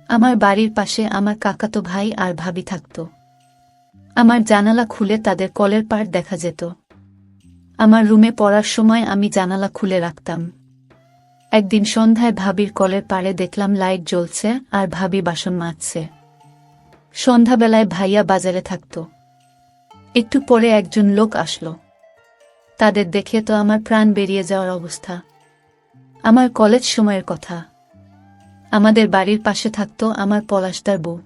আমার বাড়ির পাশে আমার কাকাতো ভাই আর ভাবি থাকত। আমার জানালা খুলে তাদের কলের পাড় দেখা যেত। আমার রুমে পড়ার সময় আমি জানালা খুলে রাখতাম। একদিন সন্ধ্যায় ভাবির কলের পাড়ে দেখলাম লাইট জ্বলছে আর ভাবি বাসন মাজছে। সন্ধ্যাবেলায় ভাইয়া বাজারে থাকত। একটু পরে একজন লোক আসলো। তাদের দেখে তো আমার প্রাণ বেরিয়ে যাওয়ার অবস্থা। আমার কলেজ সময়ের কথা। আমাদের বাড়ির পাশে থাকত আমার পলাশদার বউ।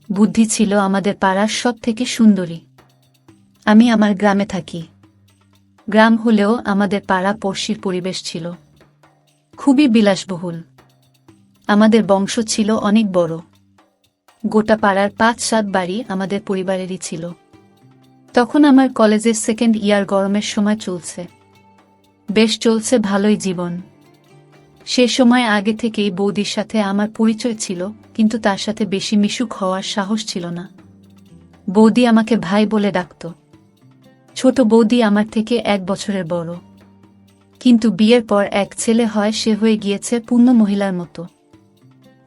বুদ্ধি ছিল আমাদের পাড়ার সব থেকে সুন্দরী। আমি আমার গ্রামে থাকি। গ্রাম হলেও আমাদের পাড়া পড়শির পরিবেশ ছিল খুবই বিলাসবহুল। আমাদের বংশ ছিল অনেক বড়। গোটা পাড়ার ৫-৭ বাড়ি আমাদের পরিবারেরই ছিল। তখন আমার কলেজের সেকেন্ড ইয়ার, গরমের সময় চলছে। বেশ চলছে ভালোই জীবন। সে সময় আগে থেকেই বৌদির সাথে আমার পরিচয় ছিল, কিন্তু তার সাথে বেশি মিশুক হওয়ার সাহস ছিল না। বৌদি আমাকে ভাই বলে ডাকত। ছোট বৌদি আমার থেকে ১ বছরের বড়, কিন্তু বিয়ের পর এক ছেলে হয়, সে হয়ে গিয়েছে পূর্ণ মহিলার মতো।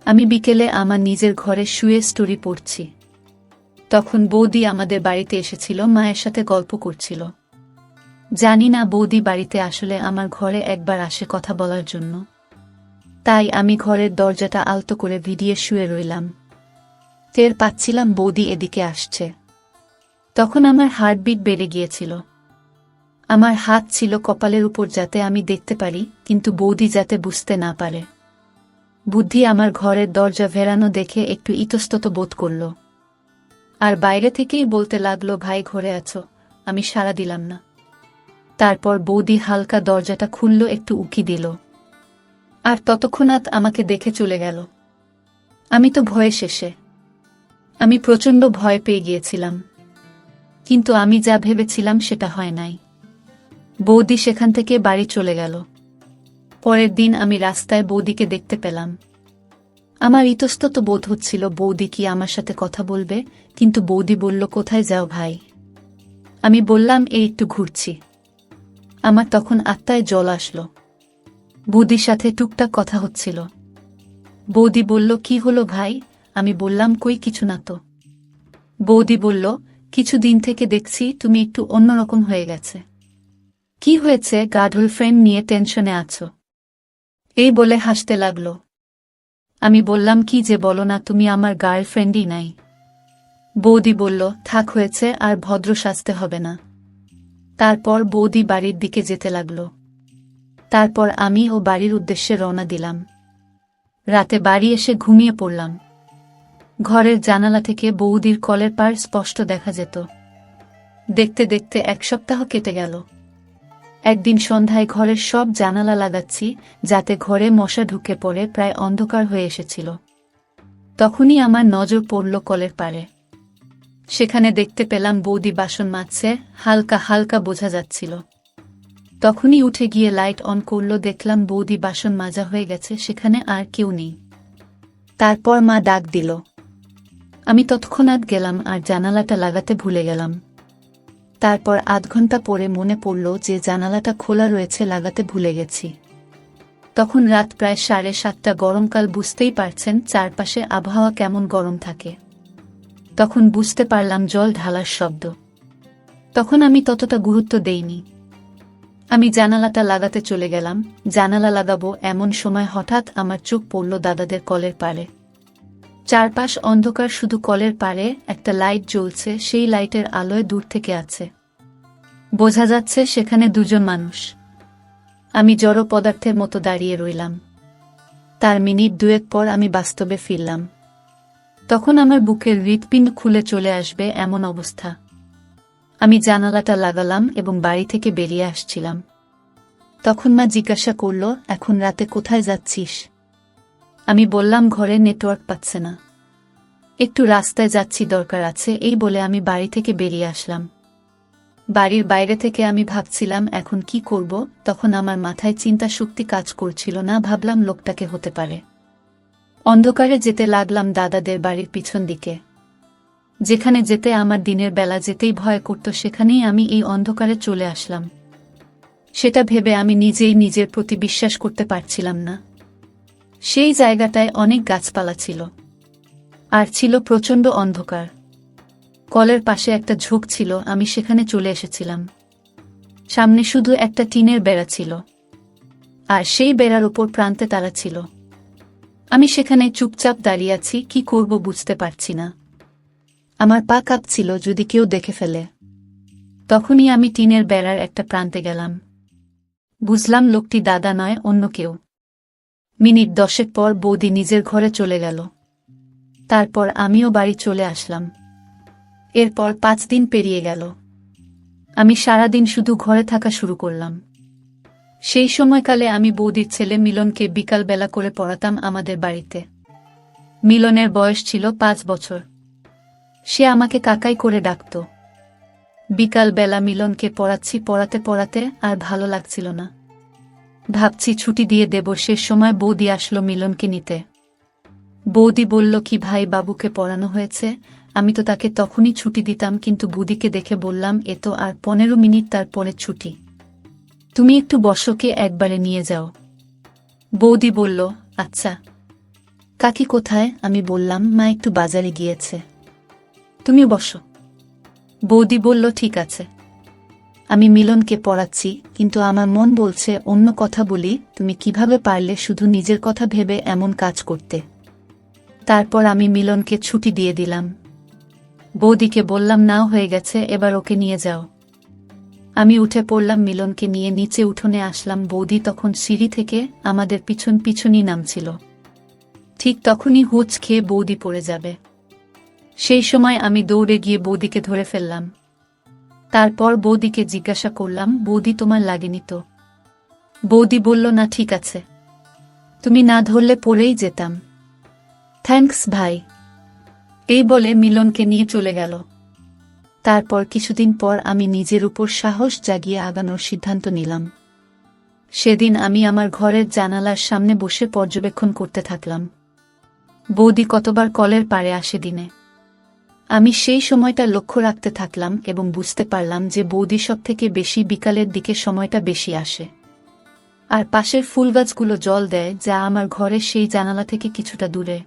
আমি বিকেলে আমার নিজের ঘরে শুয়ে স্টোরি পড়ছি। তখন বৌদি আমাদের বাড়িতে এসেছিল, মায়ের সাথে গল্প করছিল। জানি না বৌদি বাড়িতে আসলে আমার ঘরে একবার আসে কথা বলার জন্য। তাই আমি ঘরের দরজাটা আলতো করে ভিডিয়ে শুয়ে রইলাম। টের পাচ্ছিলাম বৌদি এদিকে আসছে। তখন আমার হার্টবিট বেড়ে গিয়েছিল। আমার হাত ছিল কপালের উপর যাতে আমি দেখতে পারি, কিন্তু বৌদি যাতে বুঝতে না পারে। বুদ্ধি আমার ঘরের দরজা ভেড়ানো দেখে একটু ইতস্তত বোধ করল, আর বাইরে থেকেই বলতে লাগলো, ভাই ঘরে আছো? আমি সাড়া দিলাম না। তারপর বৌদি হালকা দরজাটা খুলল, একটু উকি দিল, আর ততক্ষণাৎ আমাকে দেখে চলে গেল। আমি তো ভয়ে শেষে। আমি প্রচণ্ড ভয় পেয়ে গিয়েছিলাম, কিন্তু আমি যা ভেবেছিলাম সেটা হয় নাই। বৌদি সেখান থেকে বাড়ি চলে গেল। পরের দিন আমি রাস্তায় বৌদিকে দেখতে পেলাম। আমার ইতস্তত বোধ হচ্ছিল বৌদি কি আমার সাথে কথা বলবে, কিন্তু বৌদি বলল, কোথায় যাও ভাই? আমি বললাম, এই একটু ঘুরছি। আমার তখন আত্মায় জল আসলো। বৌদির সাথে টুকটাক কথা হচ্ছিল। বৌদি বলল, কি হলো ভাই? আমি বললাম, কই কিছু না তো। বৌদি বলল, কিছুদিন থেকে দেখছি তুমি একটু অন্যরকম হয়ে গেছে। কি হয়েছে? গার্লফ্রেন্ড নিয়ে টেনশনে আছো? এই বলে হাসতে লাগলো। আমি বললাম, কি যে বলো না তুমি, আমার গার্লফ্রেন্ডই নাই। বৌদি বলল, থাক হয়েছে, আর ভদ্র সাজতে হবে না। তারপর বৌদি বাড়ির দিকে যেতে লাগলো। তারপর আমি ও বাড়ির উদ্দেশ্যে রওনা দিলাম। রাতে বাড়ি এসে ঘুমিয়ে পড়লাম। ঘরের জানালা থেকে বৌদির কলের পাড় স্পষ্ট দেখা যেত। দেখতে দেখতে ১ সপ্তাহ কেটে গেল। একদিন সন্ধ্যায় ঘরের সব জানালা লাগাচ্ছি, যাতে ঘরে মশা ঢুকে পড়ে, প্রায় অন্ধকার হয়ে এসেছিল। তখনই আমার নজর পড়ল কলের পাড়ে। সেখানে দেখতে পেলাম বৌদি বাসন মাজছে, হালকা হালকা বোঝা যাচ্ছিল। তখনই উঠে গিয়ে লাইট অন করল, দেখলাম বৌদি বাসন মাজা হয়ে গেছে, সেখানে আর কেউ নেই। তারপর মা ডাক দিল। আমি তৎক্ষণাৎ গেলাম আর জানালাটা লাগাতে ভুলে গেলাম। তারপর আধ ঘন্টা পরে মনে পড়ল যে জানালাটা খোলা রয়েছে, লাগাতে ভুলে গেছি। তখন রাত প্রায় 7:30। গরমকাল, বুঝতেই পারছেন চারপাশে আবহাওয়া কেমন গরম থাকে। তখন বুঝতে পারলাম জল ঢালার শব্দ। তখন আমি ততটা গুরুত্ব দেইনি। আমি জানালাটা লাগাতে চলে গেলাম। জানালা লাগাবো এমন সময় হঠাৎ আমার চোখ পড়ল দাদাদের কলের পাড়ে। চারপাশ অন্ধকার, শুধু কলের পাড়ে একটা লাইট জ্বলছে। সেই লাইটের আলোয় দূর থেকে আছে, বোঝা যাচ্ছে সেখানে 2জন মানুষ। আমি জড় পদার্থের মতো দাঁড়িয়ে রইলাম। তার মিনিট 2 পর আমি বাস্তবে ফিরলাম। তখন আমার বুকের হৃৎপিণ্ড খুলে চলে আসবে এমন অবস্থা। আমি জানালাটা লাগালাম এবং বাড়ি থেকে বেরিয়ে আসছিলাম। তখন মা জিজ্ঞাসা করল, এখন রাতে কোথায় যাচ্ছিস? আমি বললাম, ঘরে নেটওয়ার্ক পাচ্ছে না, একটু রাস্তায় যাচ্ছি, দরকার আছে। এই বলে আমি বাড়ি থেকে বেরিয়ে আসলাম। বাড়ির বাইরে থেকে আমি ভাবছিলাম এখন কি করব। তখন আমার মাথায় চিন্তা শক্তি কাজ করছিল না। ভাবলাম লোকটাকে হতে পারে। অন্ধকারে যেতে লাগলাম দাদাদের বাড়ির পিছন দিকে। যেখানে যেতে আমার দিনের বেলা যেতেই ভয় করত, সেখানেই আমি এই অন্ধকারে চলে আসলাম। সেটা ভেবে আমি নিজেই নিজের প্রতি বিশ্বাস করতে পারছিলাম না। সেই জায়গাটায় অনেক গাছপালা ছিল আর ছিল প্রচণ্ড অন্ধকার। কলের পাশে একটা ঝোপ ছিল, আমি সেখানে চলে এসেছিলাম। সামনে শুধু একটা টিনের বেড়া ছিল আর সেই বেড়ার উপর প্রান্তে তারা ছিল। আমি সেখানে চুপচাপ দাঁড়িয়ে আছি, কি করব বুঝতে পারছি না। আমার পা কাঁপছিল যদি কেউ দেখে ফেলে। তখনই আমি টিনের বেড়ার একটা প্রান্তে গেলাম। বুঝলাম লোকটি দাদা নয়, অন্য কেউ। মিনিট 10 পর বৌদি নিজের ঘরে চলে গেল। তারপর আমিও বাড়ি চলে আসলাম। এরপর 5 দিন পেরিয়ে গেল। আমি সারাদিন শুধু ঘরে থাকা শুরু করলাম। সেই সময়কালে আমি বৌদির ছেলে মিলনকে বিকালবেলা করে পড়াতাম আমাদের বাড়িতে। মিলনের বয়স ছিল 5 বছর। সে আমাকে কাকাই করে ডাকত। বিকালবেলা মিলনকে পড়াতে পড়াতে আর ভালো লাগছিল না। ভাবছি ছুটি দিয়ে দেব, সে সময় বৌদি আসলো মিলনকে নিতে। বৌদি বলল, কি ভাই, বাবুকে পড়ানো হয়েছে? আমি তো তাকে তখনই ছুটি দিতাম, কিন্তু বৌদিকে দেখে বললাম, এ তো আর 15 মিনিট তারপরে ছুটি। তুমি একটু বসোকে একবারে নিয়ে যাও। বৌদি বলল, আচ্ছা। কাকি কোথায়? আমি বললাম, মা একটু বাজারে গিয়েছে, তুমি বসো। বৌদি বলল, ঠিক আছে। আমি মিলনকে পড়াচ্ছি, কিন্তু আমার মন বলছে অন্য কথা বলি। তুমি কিভাবে পারলে শুধু নিজের কথা ভেবে এমন কাজ করতে? তারপর আমি মিলনকে ছুটি দিয়ে দিলাম। বৌদিকে বললাম, নাও হয়ে গেছে, এবার ওকে নিয়ে যাও। আমি উঠে পড়লাম, মিলনকে নিয়ে নিচে উঠোনে আসলাম। বৌদি তখন সিঁড়ি থেকে আমাদের পিছনই নামছিল। ঠিক তখনই হুঁচ খেয়ে বৌদি পড়ে যাবে। সেই সময় আমি দৌড়ে গিয়ে বৌদিকে ধরে ফেললাম। তারপর বৌদিকে জিজ্ঞাসা করলাম, বৌদি তোমার লাগেনি তো? বৌদি বলল, না ঠিক আছে, তুমি না ধরলে পড়েই যেতাম। থ্যাঙ্কস ভাই। এই বলে মিলনকে নিয়ে চলে গেল। তারপর কিছুদিন পর আমি নিজের উপর সাহস জাগিয়ে আগানোর সিদ্ধান্ত নিলাম। সেদিন আমি আমার ঘরের জানালার সামনে বসে পর্যবেক্ষণ করতে থাকলাম। বৌদি কতবার কলের পাড়ে আসে দিনে। আমি সেই সময়টা লক্ষ্য রাখতে থাকলাম এবং বুঝতে পারলাম যে বৌদি সব থেকে বেশি বিকালের দিকে সময়টা বেশি আসে। আর পাশের ফুলগাছগুলো জল দেয়, যা আমার ঘরের সেই জানালা থেকে কিছুটা দূরে।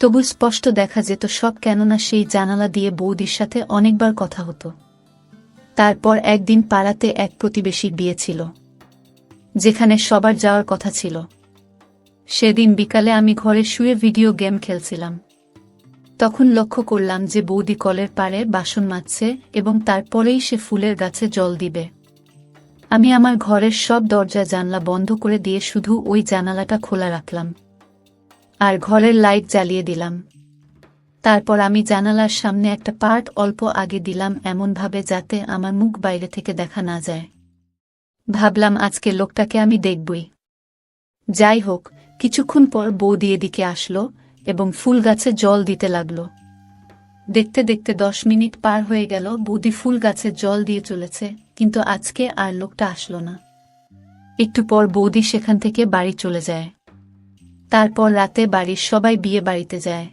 তবু স্পষ্ট দেখা যেত সব, কেননা সেই জানালা দিয়ে বৌদির সাথে অনেকবার কথা হতো। তারপর একদিন পাড়াতে এক প্রতিবেশীর বিয়ে ছিল, যেখানে সবার যাওয়ার কথা ছিল। সেদিন বিকালে আমি ঘরে শুয়ে ভিডিও গেম খেলছিলাম। তখন লক্ষ্য করলাম যে বৌদি কলের পাড়ে বাসন মাজছে এবং তারপরেই সে ফুলের গাছে জল দিবে। আমি আমার ঘরের সব দরজা জানলা বন্ধ করে দিয়ে শুধু ওই জানালাটা খোলা রাখলাম আর ঘরের লাইট জ্বালিয়ে দিলাম। তারপর আমি জানালার সামনে একটা পার্ট অল্প আগে দিলাম, এমনভাবে যাতে আমার মুখ বাইরে থেকে দেখা না যায়। ভাবলাম আজকে লোকটাকে আমি দেখবই। যাই হোক, কিছুক্ষণ পর বৌদি এদিকে আসলো এবং ফুল গাছে জল দিতে লাগল। দেখতে দেখতে 10 মিনিট পার হয়ে গেল। বৌদি ফুল গাছে জল দিয়ে চলেছে, কিন্তু আজকে আর লোকটা আসলো না। একটু পর বৌদি সেখান থেকে বাড়ি চলে যায়। তারপর রাতে বাড়ির সবাই বিয়ে বাড়িতে যায়।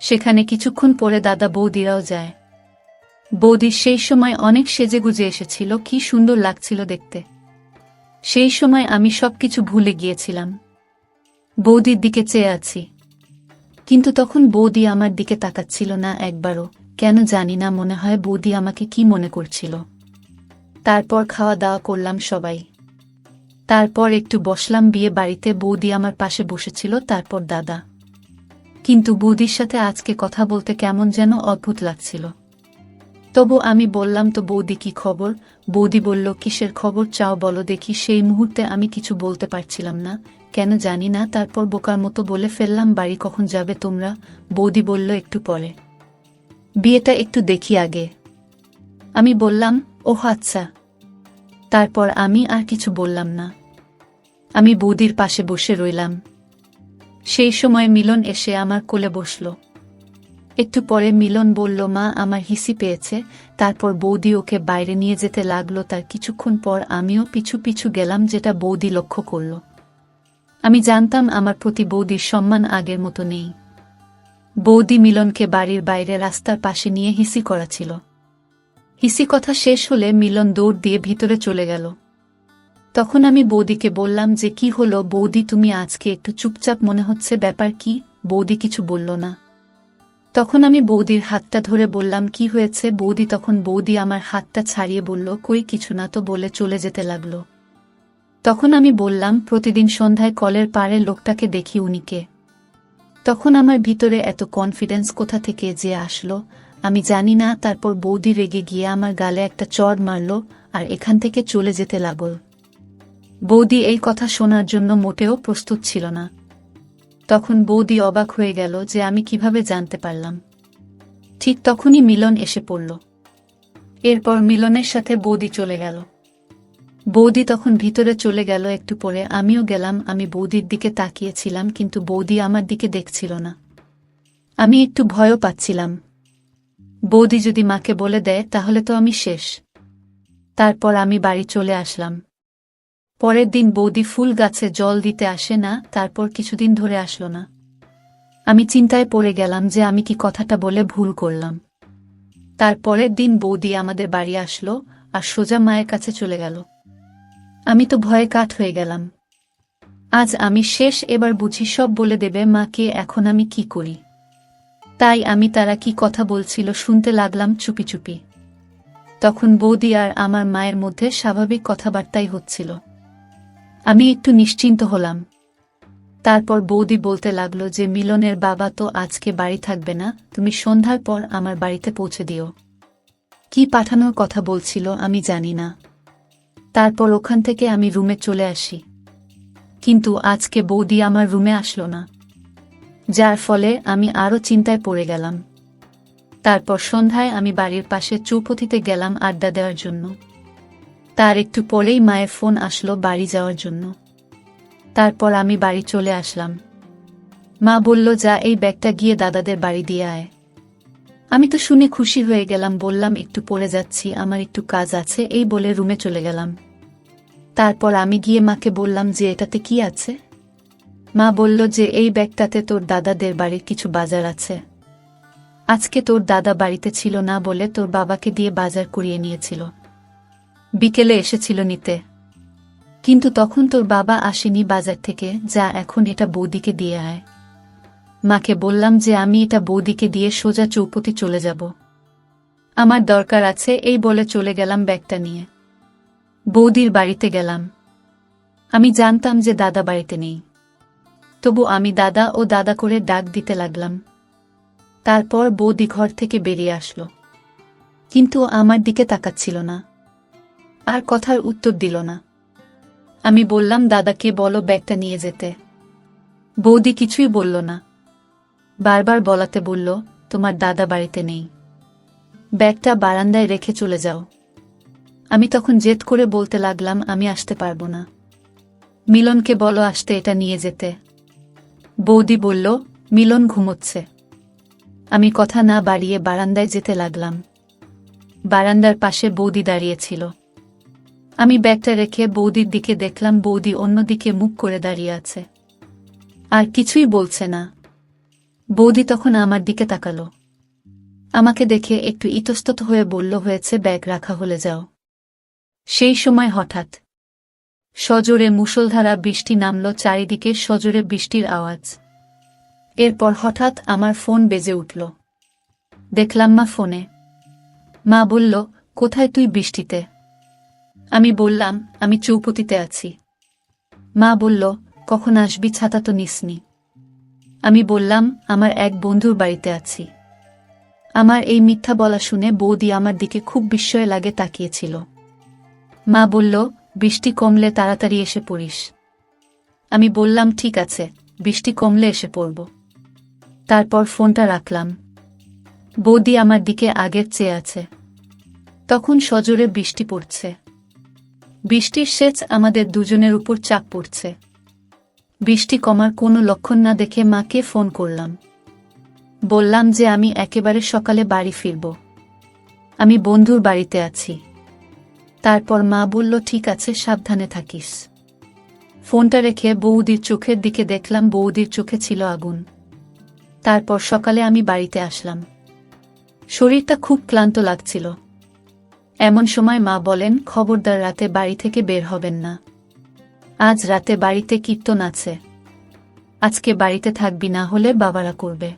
সেখানে কিছুক্ষণ পরে দাদা বৌদিরাও যায়। বৌদি সেই সময় অনেক সেজেগুজে এসেছিল, কি সুন্দর লাগছিল দেখতে। সেই সময় আমি সবকিছু ভুলে গিয়েছিলাম। বৌদির দিকে চেয়ে আছি, কিন্তু তখন বৌদি আমার দিকে তাকাচ্ছিল না একবারও। কেন জানি না, মনে হয় বৌদি আমাকে কি মনে করছিল। তারপর খাওয়া দাওয়া করলাম সবাই। তারপর একটু বসলাম বিয়ে বাড়িতে। বৌদি আমার পাশে বসেছিল, তারপর দাদা। কিন্তু বৌদির সাথে আজকে কথা বলতে কেমন যেন অদ্ভুত লাগছিল। তবু আমি বললাম, তো বৌদি কি খবর? বৌদি বলল, কিসের খবর চাও বলো দেখি। সেই মুহূর্তে আমি কিছু বলতে পারছিলাম না, কেন জানি না। তারপর বোকার মতো বলে ফেললাম, বাড়ি কখন যাবে তোমরা? বৌদি বলল, একটু পরে, বিয়েটা একটু দেখি আগে। আমি বললাম, ওহ আচ্ছা। তারপর আমি আর কিছু বললাম না। আমি বৌদির পাশে বসে রইলাম। সেই সময় মিলন এসে আমার কোলে বসল। একটু পরে মিলন বলল, মা আমার হিসি পেয়েছে। তারপর বৌদি ওকে বাইরে নিয়ে যেতে লাগলো। তার কিছুক্ষণ পর আমিও পিছু পিছু গেলাম, যেটা বৌদি লক্ষ্য করল। আমি জানতাম আমার প্রতি বৌদির সম্মান আগের মতো নেই। বৌদি মিলনকে বাড়ির বাইরে রাস্তার পাশে নিয়ে হিসি করাছিল। হিসি কথা শেষ হলে মিলন দৌড় দিয়ে ভিতরে চলে গেল। তখন আমি বৌদিকে বললাম যে কি হলো বৌদি, তুমি আজকে একটু চুপচাপ মনে হচ্ছে, ব্যাপার কি? বৌদি কিছু বলল না। তখন আমি বৌদির হাতটা ধরে বললাম কি হয়েছে বৌদি? তখন বৌদি আমার হাতটা ছাড়িয়ে বলল কই কিছু না তো, বলে চলে যেতে লাগলো। তখন আমি বললাম প্রতিদিন সন্ধ্যায় কলের পাড়ে লোকটাকে দেখি, উনিকে। তখন আমার ভিতরে এত কনফিডেন্স কোথা থেকে যে আসলো আমি জানি না। তারপর বৌদি রেগে গিয়ে আমার গালে একটা চড় মারল আর এখান থেকে চলে যেতে লাগল। বৌদি এই কথা শোনার জন্য মোটেও প্রস্তুত ছিল না। তখন বৌদি অবাক হয়ে গেল যে আমি কিভাবে জানতে পারলাম। ঠিক তখনই মিলন এসে পড়ল। এরপর মিলনের সাথে বৌদি চলে গেল। বৌদি তখন ভিতরে চলে গেল। একটু পরে আমিও গেলাম। আমি বৌদির দিকে তাকিয়েছিলাম, কিন্তু বৌদি আমার দিকে দেখছিল না। আমি একটু ভয়ও পাচ্ছিলাম। বৌদি যদি মাকে বলে দেয় তাহলে তো আমি শেষ। তারপর আমি বাড়ি চলে আসলাম। পরের দিন বৌদি ফুল গাছে জল দিতে আসে না, তারপর কিছুদিন ধরে আসলো না। আমি চিন্তায় পড়ে গেলাম যে আমি কি কথাটা বলে ভুল করলাম। তারপরের দিন বৌদি আমাদের বাড়ি আসলো আর সোজা মায়ের কাছে চলে গেল। আমি তো ভয়ে কাঠ হয়ে গেলাম। আজ আমি শেষ, এবার বুঝি সব বলে দেবে মাকে। এখন আমি কি করি? তাই আমি তারা কি কথা বলছিল শুনতে লাগলাম চুপি চুপি। তখন বৌদি আর আমার মায়ের মধ্যে স্বাভাবিক কথাবার্তাই হচ্ছিল। আমি একটু নিশ্চিন্ত হলাম। তারপর বৌদি বলতে লাগলো যে মিলনের বাবা তো আজকে বাড়ি থাকবে না, তুমি সন্ধ্যার পর আমার বাড়িতে পৌঁছে দিও। কি পাঠানোর কথা বলছিল আমি জানি না। তারপর ওখান থেকে আমি রুমে চলে আসি, কিন্তু আজকে বৌদি আমার রুমে আসলো না, যার ফলে আমি আরও চিন্তায় পড়ে গেলাম। তারপর সন্ধ্যায় আমি বাড়ির পাশে চৌপথিতে গেলাম আড্ডা দেওয়ার জন্য। তার একটু পরেই মায়ের ফোন আসলো বাড়ি যাওয়ার জন্য। তারপর আমি বাড়ি চলে আসলাম। মা বলল যা এই ব্যাগটা গিয়ে দাদাদের বাড়ি দিয়ে আয়। আমি তো শুনে খুশি হয়ে গেলাম, বললাম একটু পরে যাচ্ছি, আমার একটু কাজ আছে, এই বলে রুমে চলে গেলাম। তারপর আমি গিয়ে মাকে বললাম যে এটাতে কি আছে। মা বলল যে এই ব্যাগটাতে তোর দাদাদের বাড়ির কিছু বাজার আছে। আজকে তোর দাদা বাড়িতে ছিল না বলে তোর বাবাকে দিয়ে বাজার করিয়ে নিয়েছিল, বিকেলে এসেছিল নিতে, কিন্তু তখন তোর বাবা আসেনি বাজার থেকে, যা এখন এটা বৌদিকে দিয়ে আয়। মাকে বললাম যে আমি এটা বৌদিকে দিয়ে সোজা চৌপতি চলে যাব, আমার দরকার আছে, এই বলে চলে গেলাম ব্যাগটা নিয়ে। বৌদির বাড়িতে গেলাম। আমি জানতাম যে দাদা বাড়িতে নেই, তবু আমি দাদা ও দাদা করে ডাক দিতে লাগলাম। তারপর বৌদি ঘর থেকে বেরিয়ে আসলো, কিন্তু আমার দিকে তাকাচ্ছিল না, আর কথার উত্তর দিল না। আমি বললাম দাদাকে বলো ব্যাগটা নিয়ে যেতে। বৌদি কিছুই বলল না, বারবার বলাতে বলল তোমার দাদা বাড়িতে নেই, ব্যাগটা বারান্দায় রেখে চলে যাও। আমি তখন জেদ করে বলতে লাগলাম আমি আসতে পারবো না, মিলনকে বলো আসতে এটা নিয়ে যেতে। বৌদি বলল মিলন ঘুমোচ্ছে। আমি কথা না বাড়িয়ে বারান্দায় যেতে লাগলাম। বারান্দার পাশে বৌদি দাঁড়িয়েছিল। আমি ব্যাগটা রেখে বৌদির দিকে দেখলাম, বৌদি অন্যদিকে মুখ করে দাঁড়িয়ে আছে, আর কিছুই বলছে না। বৌদি তখন আমার দিকে তাকালো, আমাকে দেখে একটু ইতস্তত হয়ে বলল হয়েছে, ব্যাগ রাখা হলে যাও। সেই সময় হঠাৎ সজোরে মুষলধারা বৃষ্টি নামল, চারিদিকে সজোরে বৃষ্টির আওয়াজ। এরপর হঠাৎ আমার ফোন বেজে উঠল। দেখলাম মা ফোনে। মা বলল কোথায় তুই বৃষ্টিতে? আমি বললাম আমি চৌপতিতে আছি। মা বলল কখন আসবি, ছাতা তো নিসনি। আমি বললাম আমার এক বন্ধুর বাড়িতে আছি। আমার এই মিথ্যা বলা শুনে বৌদি আমার দিকে খুব বিস্ময় লাগে তাকিয়েছিল। মা বলল বৃষ্টি কমলে তাড়াতাড়ি এসে পড়িস। আমি বললাম ঠিক আছে, বৃষ্টি কমলে এসে পড়ব। তারপর ফোনটা রাখলাম। বৌদি আমার দিকে আগের চেয়ে আছে। তখন সজোরে বৃষ্টি পড়ছে। বৃষ্টির সেচ আমাদের দুজনের উপর চাপ পড়ছে। বৃষ্টি কমার কোনো লক্ষণ না দেখে মাকে ফোন করলাম। বললাম যে আমি একেবারে সকালে বাড়ি ফিরব, আমি বন্ধুর বাড়িতে আছি। তারপর মা বলল ঠিক আছে, সাবধানে থাকিস। ফোনটা রেখে বৌদির চোখের দিকে দেখলাম, বৌদির চোখে ছিল আগুন। তারপর সকালে আমি বাড়িতে আসলাম। শরীরটা খুব ক্লান্ত লাগছিল। এমন সময় মা বলেন খবরদার রাতে বাড়ি থেকে বের হবেন না। আজ রাতে বাড়িতে কীর্তন আছে। আজকে বাড়িতে থাকবি, না হলে বাবারা করবে।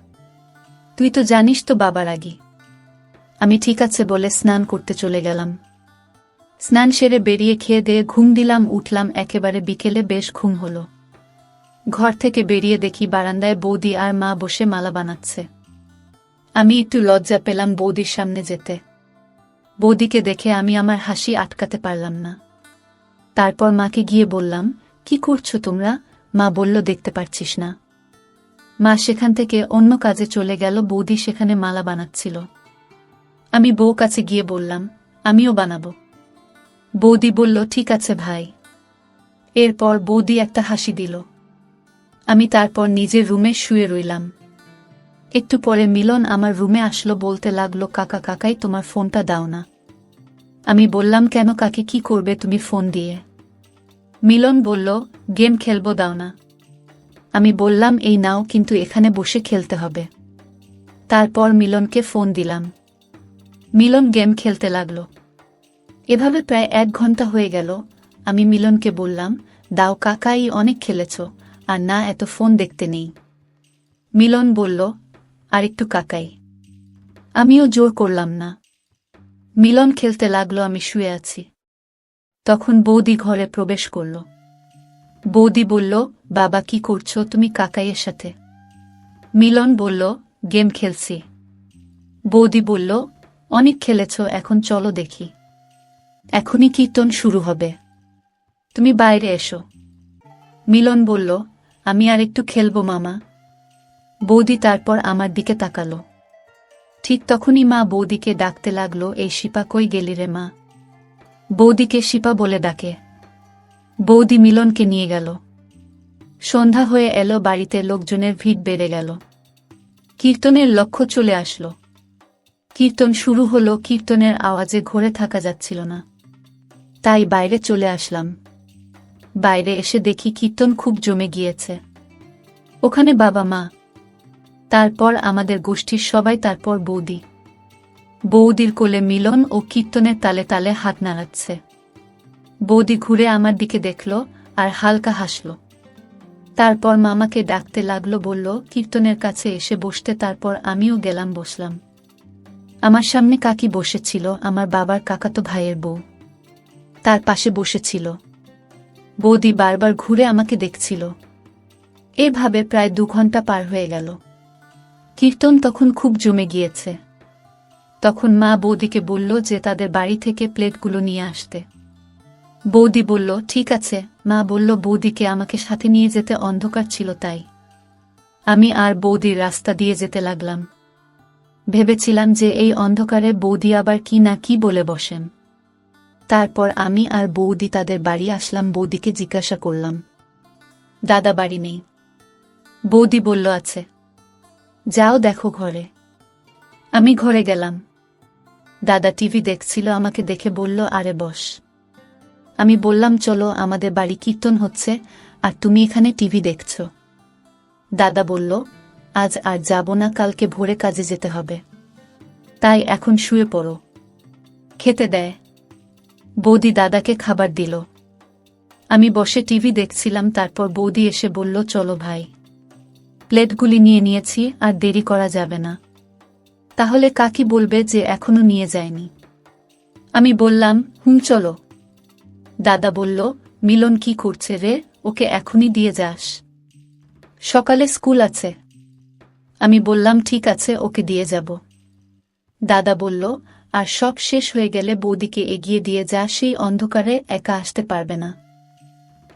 তুই তো জানিস তো বাবা রাগী। আমি ঠিক আছে বলে স্নান করতে চলে গেলাম। স্নান সেরে বেরিয়ে খেয়ে দিয়ে ঘুম দিলাম, উঠলাম একেবারে বিকেলে, বেশ ঘুম হলো। ঘর থেকে বেরিয়ে দেখি বারান্দায় বৌদি আর মা বসে মালা বানাচ্ছে। আমি একটু লজ্জা পেলাম বৌদির সামনে যেতে। বৌদিকে দেখে আমি আমার হাসি আটকাতে পারলাম না। তারপর মাকে গিয়ে বললাম, কি করছো তোমরা? মা বলল, দেখতে পারছিস না। মা সেখান থেকে অন্য কাজে চলে গেল। বৌদি সেখানে মালা বানাচ্ছিল। আমি বউ কাছে গিয়ে বললাম, আমিও বানাবো। বৌদি বলল, ঠিক আছে ভাই। এরপর বৌদি একটা হাসি দিল। আমি তারপর নিজের রুমে শুয়ে রইলাম। একটু পরে মিলন আমার রুমে আসলো, বলতে লাগলো, কাকা কাকাই তোমার ফোনটা দাও না। আমি বললাম, কেন কাকে, কি করবে তুমি ফোন দিয়ে? মিলন বলল, গেম খেলবো, দাও না। আমি বললাম, এই নাও, কিন্তু এখানে বসে খেলতে হবে। তারপর মিলনকে ফোন দিলাম। মিলন গেম খেলতে লাগলো। এভাবে প্রায় 1 ঘন্টা হয়ে গেল। আমি মিলনকে বললাম, দাও কাকাই, অনেক খেলেছ, আর না, এত ফোন দেখতে নেই। মিলন বলল, আর একটু কাকাই। আমিও জোর করলাম না। মিলন খেলতে লাগলো, আমি শুয়ে আছি। তখন বৌদি ঘরে প্রবেশ করল। বৌদি বলল, বাবা কি করছো তুমি কাকাইয়ের সাথে? মিলন বলল, গেম খেলছি। বৌদি বলল, অনেক খেলেছ, এখন চলো দেখি। এখনই কীর্তন শুরু হবে, তুমি বাইরে এসো। মিলন বলল, আমি আর একটু খেলবো মামা। বৌদি তারপর আমার দিকে তাকালো। ঠিক তখনই মা বৌদিকে ডাকতে লাগলো, এই শিপা কই গেলি রে মা? বৌদিকে শিপা বলে ডাকে। বৌদি মিলনকে নিয়ে গেল। সন্ধ্যা হয়ে এলো, বাড়িতে লোকজনের ভিড় বেড়ে গেল। কীর্তনের লক্ষ্য চলে আসলো। কীর্তন শুরু হলো। কীর্তনের আওয়াজে ঘরে থাকা যাচ্ছিল না, তাই বাইরে চলে আসলাম। বাইরে এসে দেখি কীর্তন খুব জমে গিয়েছে। ওখানে বাবা মা, তারপর আমাদের গোষ্ঠীর সবাই, তারপর বৌদি। বৌদির কোলে মিলন ও কীর্তনের তালে তালে হাত নাড়াচ্ছে। বৌদি ঘুরে আমার দিকে দেখল আর হালকা হাসল। তারপর মামাকে ডাকতে লাগলো, বলল কীর্তনের কাছে এসে বসতে। তারপর আমিও গেলাম, বসলাম। আমার সামনে কাকি বসেছিল, আমার বাবার কাকাতো ভাইয়ের বউ তার পাশে বসেছিল। বৌদি বারবার ঘুরে আমাকে দেখছিল। এভাবে প্রায় 2 ঘন্টা পার হয়ে গেল। কীর্তন তখন খুব জমে গিয়েছে। তখন মা বৌদিকে বলল যে তাদের বাড়ি থেকে প্লেটগুলো নিয়ে আসতে। বৌদি বলল, ঠিক আছে। মা বলল বৌদিকে আমাকে সাথে নিয়ে যেতে, অন্ধকার ছিল তাই। আমি আর বৌদির রাস্তা দিয়ে যেতে লাগলাম। ভেবেছিলাম যে এই অন্ধকারে বৌদি আবার কি না কি বলে বসেন। তারপর আমি আর বৌদি তাদের বাড়ি আসলাম। বৌদিকে জিজ্ঞাসা করলাম, দাদা বাড়ি নেই? বৌদি বলল, আছে। যাও দেখো ঘরে। আমি ঘরে গেলাম। দাদা টিভি দেখছিল, আমাকে দেখে বলল, আরে বস। আমি বললাম, চলো, আমাদের বাড়ি কীর্তন হচ্ছে আর তুমি এখানে টিভি দেখছ। দাদা বলল, আজ আর যাব না, কালকে ভোরে কাজে যেতে হবে, তাই এখন শুয়ে পড়ো। খেতে দেয়। বৌদি দাদাকে খাবার দিল। আমি বসে টিভি দেখছিলাম। তারপর বৌদি এসে বলল, চলো ভাই, প্লেটগুলি নিয়ে নিয়েছি, আর দেরি করা যাবে না। তাহলে কাকি বলবে যে এখনো নিয়ে যায়নি। আমি বললাম, চলো। দাদা বলল, মিলন কি করছে রে? ওকে এখনই দিয়ে যাস, সকালে স্কুল আছে। আমি বললাম, ঠিক আছে, ওকে দিয়ে যাব। দাদা বলল, আর সব শেষ হয়ে গেলে বৌদিকে এগিয়ে দিয়ে যা, সেই অন্ধকারে একা আসতে পারবে না।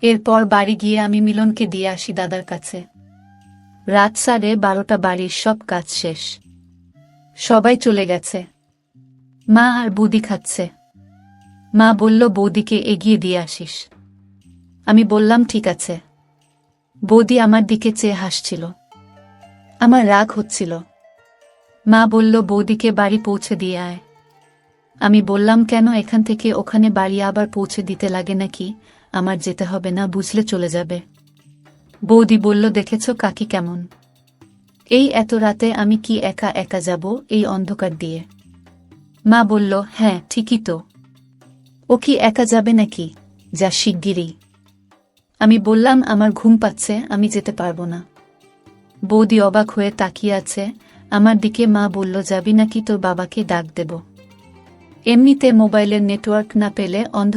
এরপর বাড়ি গিয়ে আমি মিলনকে দিয়ে আসি দাদার কাছে। রাত 12:30, বাড়ির সব কাজ শেষ, সবাই চলে গেছে। মা আর বৌদি খাচ্ছে। মা বলল, বৌদিকে এগিয়ে দিয়ে আসিস। আমি বললাম, ঠিক আছে। বৌদি আমার দিকে চেয়ে হাসছিল। আমার রাগ হচ্ছিল। মা বলল, বৌদিকে বাড়ি পৌঁছে দিয়ে আয়। আমি বললাম, কেন? এখান থেকে ওখানে বাড়ি আবার পৌঁছে দিতে লাগে নাকি? আমার যেতে হবে না, বুঝলে চলে যাবে। বৌদি বলল, দেখেছ কাকি কেমন? এই এত রাতে আমি কি একা একা যাব এই অন্ধকার দিয়ে? মা বলল, হ্যাঁ ঠিকই তো। ও কি একা যাবে নাকি? যা শিগগিরই। আমি বললাম আমার ঘুম পাচ্ছে, আমি যেতে পারবো না। বৌদি অবাক হয়ে তাকিয়ে আছে আমার দিকে। মা বলল, যাবি নাকি তোর বাবাকে ডাক দেব? এমনিতে মোবাইলের নেটওয়ার্ক না পেলে অন্ধকার